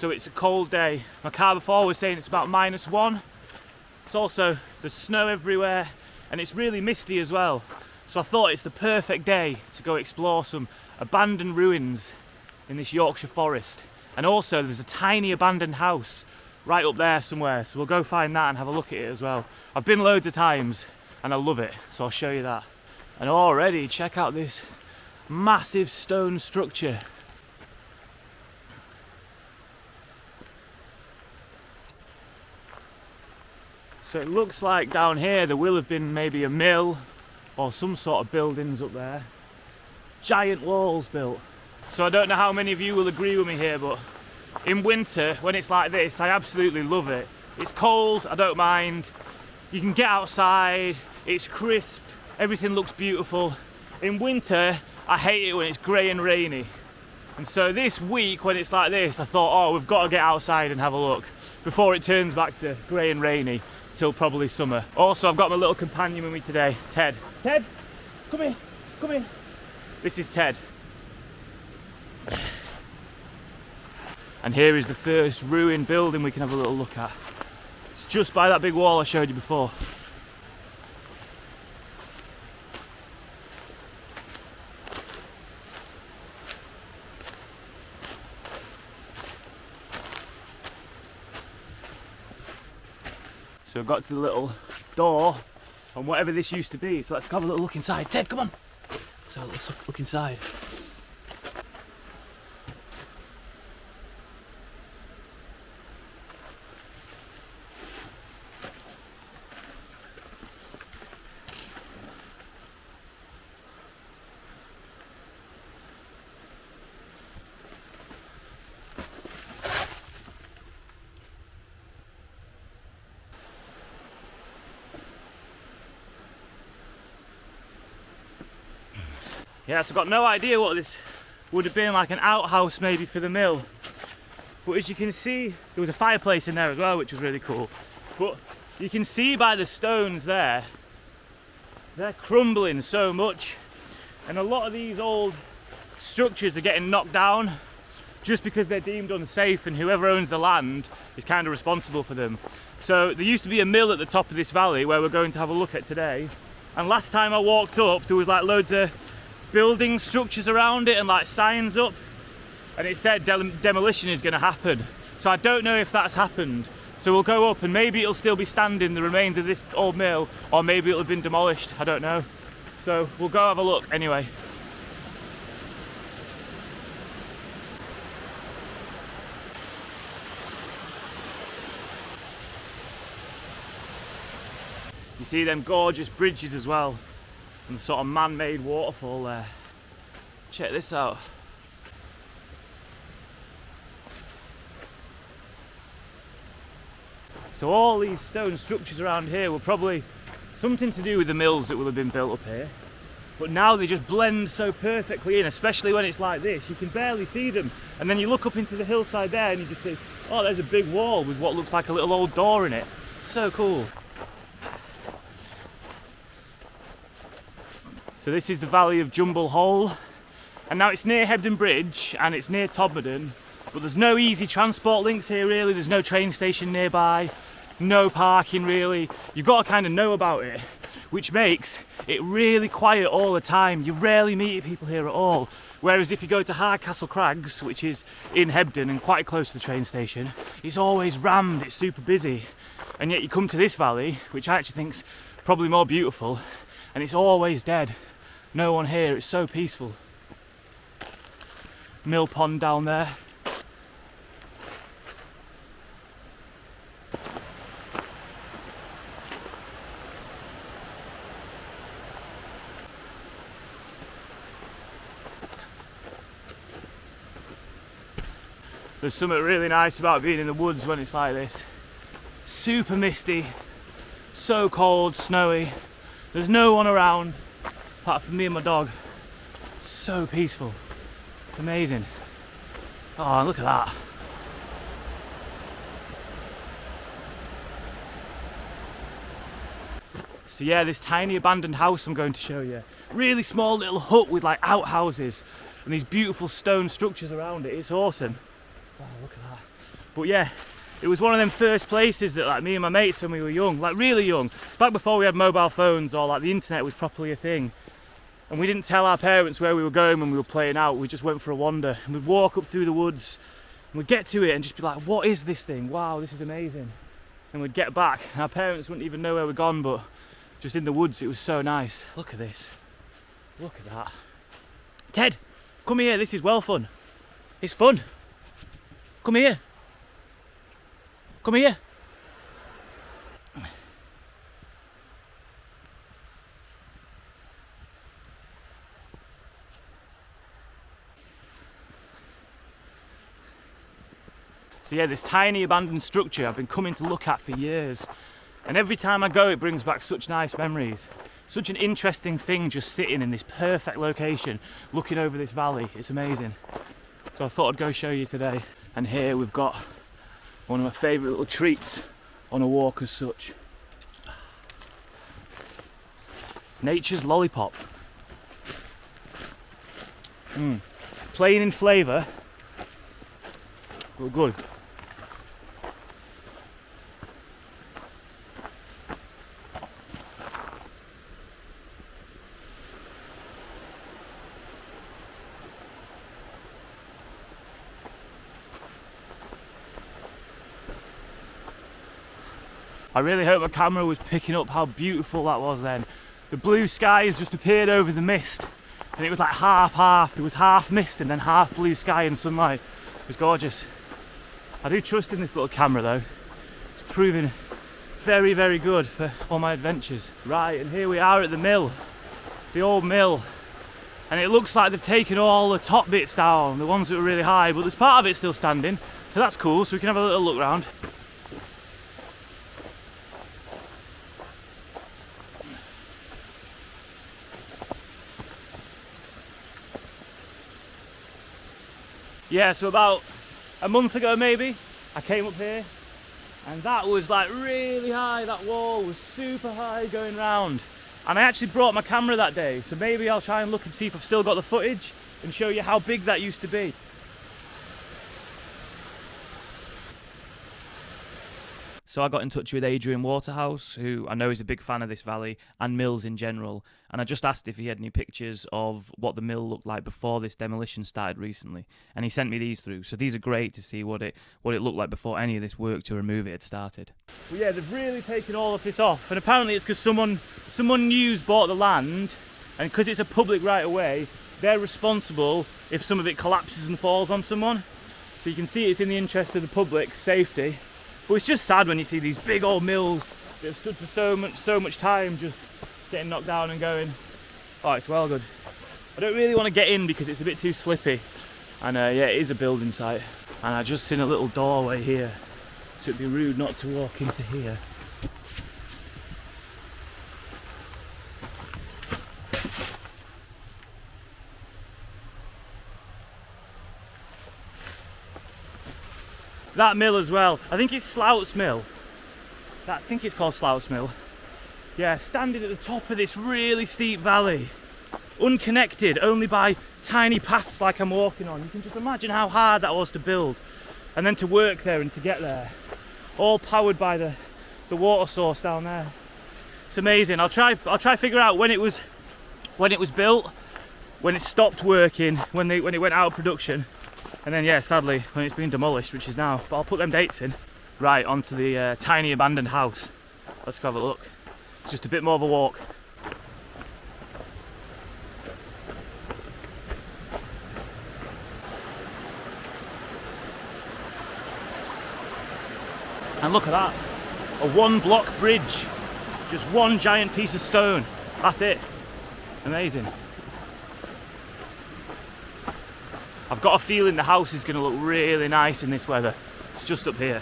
so it's a cold day. My car before was saying it's about -1. It's also, there's snow everywhere and it's really misty as well. So I thought it's the perfect day to go explore some abandoned ruins in this Yorkshire forest. And also there's a tiny abandoned house right up there somewhere, so we'll go find that and have a look at it as well. I've been loads of times and I love it, so I'll show you that. And already check out this massive stone structure. So it looks like down here there will have been maybe a mill or some sort of buildings up there. Giant walls built. So I don't know how many of you will agree with me here, but in winter, when it's like this, I absolutely love it. It's cold, I don't mind. You can get outside, it's crisp, everything looks beautiful. In winter, I hate it when it's grey and rainy. And so this week, when it's like this, I thought, oh, we've got to get outside and have a look before it turns back to grey and rainy till probably summer. Also, I've got my little companion with me today, Ted. Ted, come here, come here. This is Ted. And here is the first ruined building we can have a little look at. It's just by that big wall I showed you before. So I've got to the little door on whatever this used to be. So let's have a little look inside. Ted, come on. Let's have a little look inside. Yeah, so I've got no idea what this would have been, like an outhouse maybe for the mill. But as you can see, there was a fireplace in there as well, which was really cool. But you can see by the stones there, they're crumbling so much. And a lot of these old structures are getting knocked down just because they're deemed unsafe, and whoever owns the land is kind of responsible for them. So there used to be a mill at the top of this valley where we're going to have a look at today. And last time I walked up, there was like loads of building structures around it and like signs up, and it said demolition is going to happen. So I don't know if that's happened. So we'll go up and maybe it'll still be standing, the remains of this old mill, or maybe it'll have been demolished, I don't know. So we'll go have a look anyway. You see them gorgeous bridges as well, and the sort of man-made waterfall there. Check this out. So all these stone structures around here were probably something to do with the mills that will have been built up here. But now they just blend so perfectly in, especially when it's like this. You can barely see them. And then you look up into the hillside there and you just see, oh, there's a big wall with what looks like a little old door in it. So cool. So this is the valley of Jumble Hole, and now it's near Hebden Bridge and it's near Todmorden, but there's no easy transport links here really. There's no train station nearby, no parking really. You've got to kind of know about it, which makes it really quiet all the time. You rarely meet people here at all. Whereas if you go to Hardcastle Crags, which is in Hebden and quite close to the train station, it's always rammed, it's super busy. And yet you come to this valley, which I actually think's probably more beautiful, and it's always dead. No one here, it's so peaceful. Mill pond down there. There's something really nice about being in the woods when it's like this. Super misty, so cold, snowy. There's no one around apart from me and my dog. So peaceful. It's amazing. Oh, look at that. So yeah, this tiny abandoned house I'm going to show you. Really small little hut with like outhouses and these beautiful stone structures around it. It's awesome. Wow, look at that. But yeah, it was one of them first places that like me and my mates when we were young, like really young, back before we had mobile phones or like the internet was properly a thing. And we didn't tell our parents where we were going when we were playing out. We just went for a wander. And we'd walk up through the woods and we'd get to it and just be like, what is this thing? Wow, this is amazing. And we'd get back and our parents wouldn't even know where we'd gone, but just in the woods, it was so nice. Look at this. Look at that. Ted, come here, this is well fun. It's fun. Come here. Come here. So yeah, this tiny abandoned structure I've been coming to look at for years. And every time I go, it brings back such nice memories. Such an interesting thing just sitting in this perfect location, looking over this valley. It's amazing. So I thought I'd go show you today. And here we've got one of my favourite little treats on a walk as such. Nature's lollipop. Plain in flavour, but good. I really hope my camera was picking up how beautiful that was then. The blue skies just appeared over the mist and it was like half. There was half mist and then half blue sky and sunlight. It was gorgeous. I do trust in this little camera though. It's proving very, very good for all my adventures. Right, and here we are at the mill, the old mill. And it looks like they've taken all the top bits down, the ones that were really high, but there's part of it still standing. So that's cool, so we can have a little look around. Yeah, so about a month ago maybe, I came up here and that was like really high, that wall was super high going round. And I actually brought my camera that day, so maybe I'll try and look and see if I've still got the footage and show you how big that used to be. So I got in touch with Adrian Waterhouse, who I know is a big fan of this valley and mills in general, and I just asked if he had any pictures of what the mill looked like before this demolition started recently, and he sent me these through. So these are great to see what it looked like before any of this work to remove it had started. Well, yeah, they've really taken all of this off, and apparently it's because someone new's bought the land, and because it's a public right of way, they're responsible if some of it collapses and falls on someone. So you can see it's in the interest of the public's safety. But it's just sad when you see these big old mills that have stood for so much time just getting knocked down and going. Oh, it's well good. I don't really want to get in because it's a bit too slippy. And yeah, it is a building site. And I just seen a little doorway here. So it'd be rude not to walk into here. That mill as well. I think it's Staups Mill. I think it's called Staups Mill. Yeah, standing at the top of this really steep valley, unconnected only by tiny paths like I'm walking on. You can just imagine how hard that was to build and then to work there and to get there. All powered by the water source down there. It's amazing. I'll try figure out when it was built, when it stopped working, when it went out of production. And then, yeah, sadly, when it's been demolished, which is now, but I'll put them dates in. Right, onto the tiny abandoned house. Let's go have a look. It's just a bit more of a walk. And look at that, a one-block bridge. Just one giant piece of stone. That's it. Amazing. I've got a feeling the house is going to look really nice in this weather. It's just up here.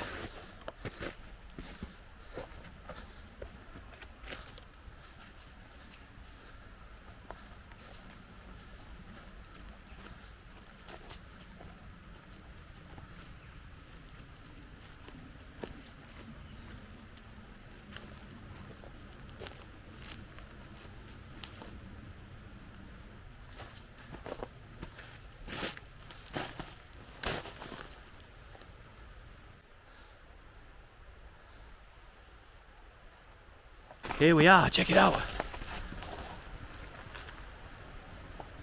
Here we are, check it out.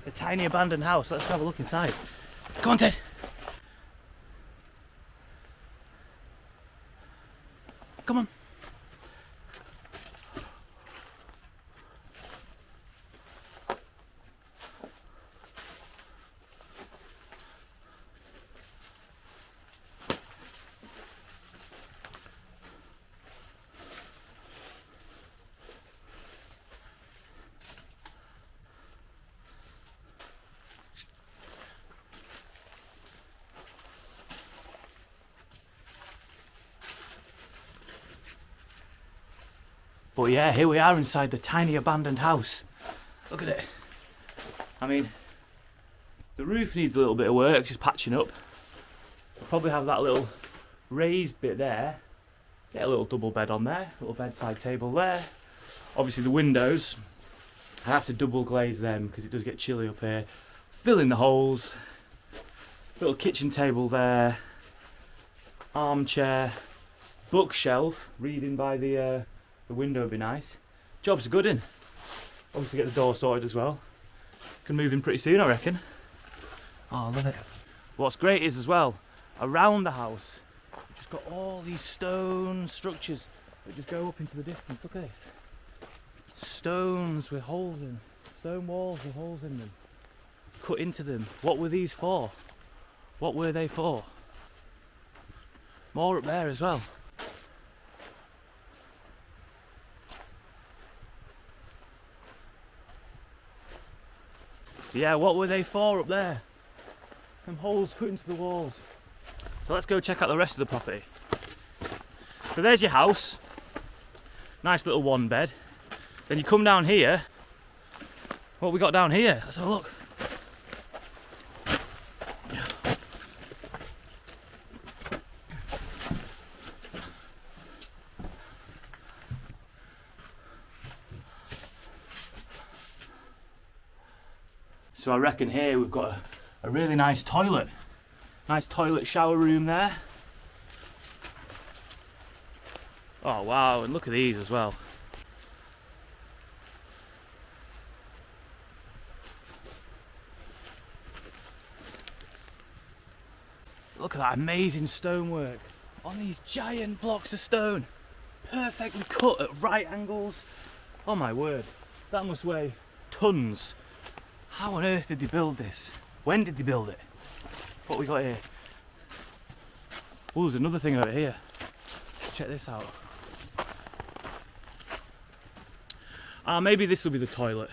A tiny abandoned house. Let's have a look inside. Come on, Ted. Come on. But yeah, here we are inside the tiny abandoned house. Look at it. I mean, the roof needs a little bit of work, just patching up. I'll probably have that little raised bit there. Get a little double bed on there, little bedside table there. Obviously the windows, I have to double glaze them because it does get chilly up here. Fill in the holes. Little kitchen table there. Armchair. Bookshelf, reading by the window would be nice. Job's good in. Obviously get the door sorted as well. Can move in pretty soon, I reckon. Oh, I love it. What's great is as well, around the house, we've just got all these stone structures that just go up into the distance. Look at this. Stones with holes in. Stone walls with holes in them. Cut into them. What were these for? What were they for? More up there as well. So yeah, what were they for up there? Them holes cut into the walls. So let's go check out the rest of the property. So there's your house. Nice little one bed. Then you come down here. What we got down here? Let's have a look. So I reckon here we've got a really nice toilet. Nice toilet shower room there. Oh wow, and look at these as well. Look at that amazing stonework on these giant blocks of stone. Perfectly cut at right angles. Oh my word, that must weigh tons. How on earth did they build this? When did they build it? What we got here? Oh, there's another thing over here. Check this out. Maybe this will be the toilet.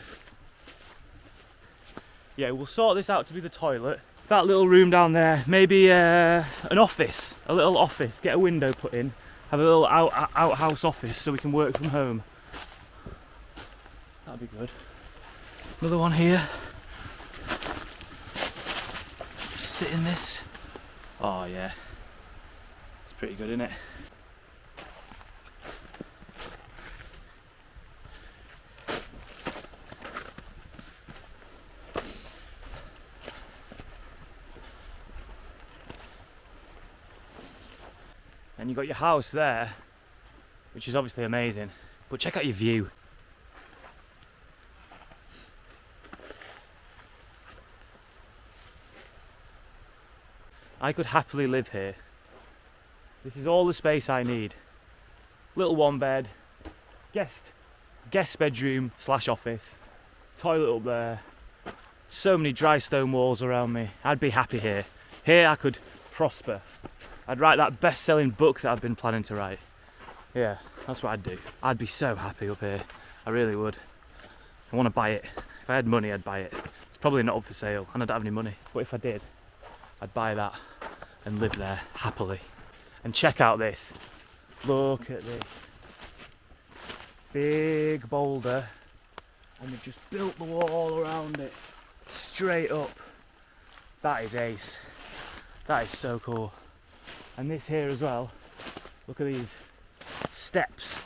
Yeah, we'll sort this out to be the toilet. That little room down there, maybe an office, a little office. Get a window put in, have a little outhouse office so we can work from home. That'd be good. Another one here. Sit in this. Oh yeah, it's pretty good, isn't it? And you got your house there, which is obviously amazing. But check out your view. I could happily live here. This is all the space I need. Little one bed, guest bedroom / office, toilet up there. So many dry stone walls around me. I'd be happy here. Here I could prosper. I'd write that best-selling book that I've been planning to write. Yeah, that's what I'd do. I'd be so happy up here. I really would. I want to buy it. If I had money, I'd buy it. It's probably not up for sale, and I don't have any money. But if I did, I'd buy that and live there happily. And check out this. Look at this. Big boulder. And they've just built the wall around it. Straight up. That is ace. That is so cool. And this here as well. Look at these steps.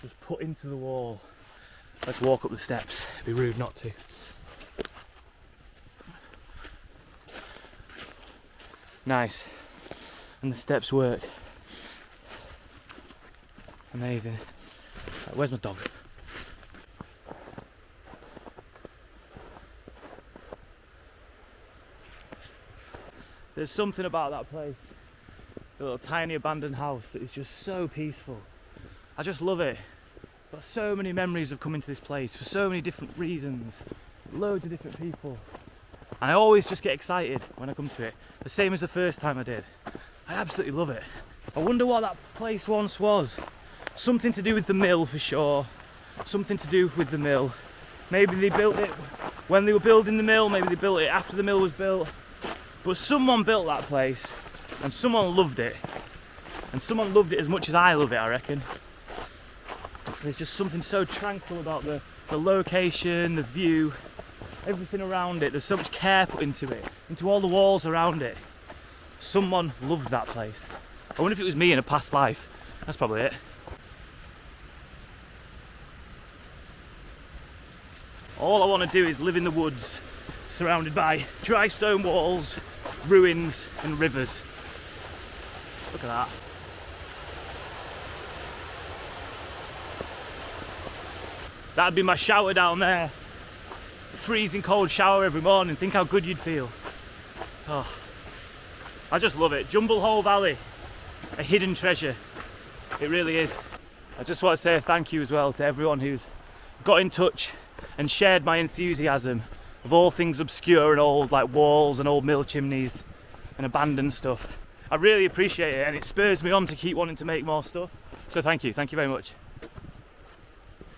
Just put into the wall. Let's walk up the steps. It'd be rude not to. Nice. And the steps work. Amazing. Where's my dog? There's something about that place, the little tiny abandoned house, that is just so peaceful. I just love it. I've got so many memories of coming to this place for so many different reasons, loads of different people. And I always just get excited when I come to it, the same as the first time I did. I absolutely love it. I wonder what that place once was. Something to do with the mill for sure. Something to do with the mill. Maybe they built it when they were building the mill, maybe they built it after the mill was built. But someone built that place and someone loved it. And someone loved it as much as I love it, I reckon. There's just something so tranquil about the location, the view, everything around it. There's so much care put into it, into all the walls around it. Someone loved that place. I wonder if it was me in a past life. That's probably it. All I want to do is live in the woods, surrounded by dry stone walls, ruins and rivers. Look at that. That'd be my shower down there. Freezing cold shower every morning. Think how good you'd feel. Oh, I just love it. Jumble Hole Valley, a hidden treasure. It really is. I just want to say thank you as well to everyone who's got in touch and shared my enthusiasm of all things obscure and old, like walls and old mill chimneys and abandoned stuff. I really appreciate it, and it spurs me on to keep wanting to make more stuff. So thank you very much.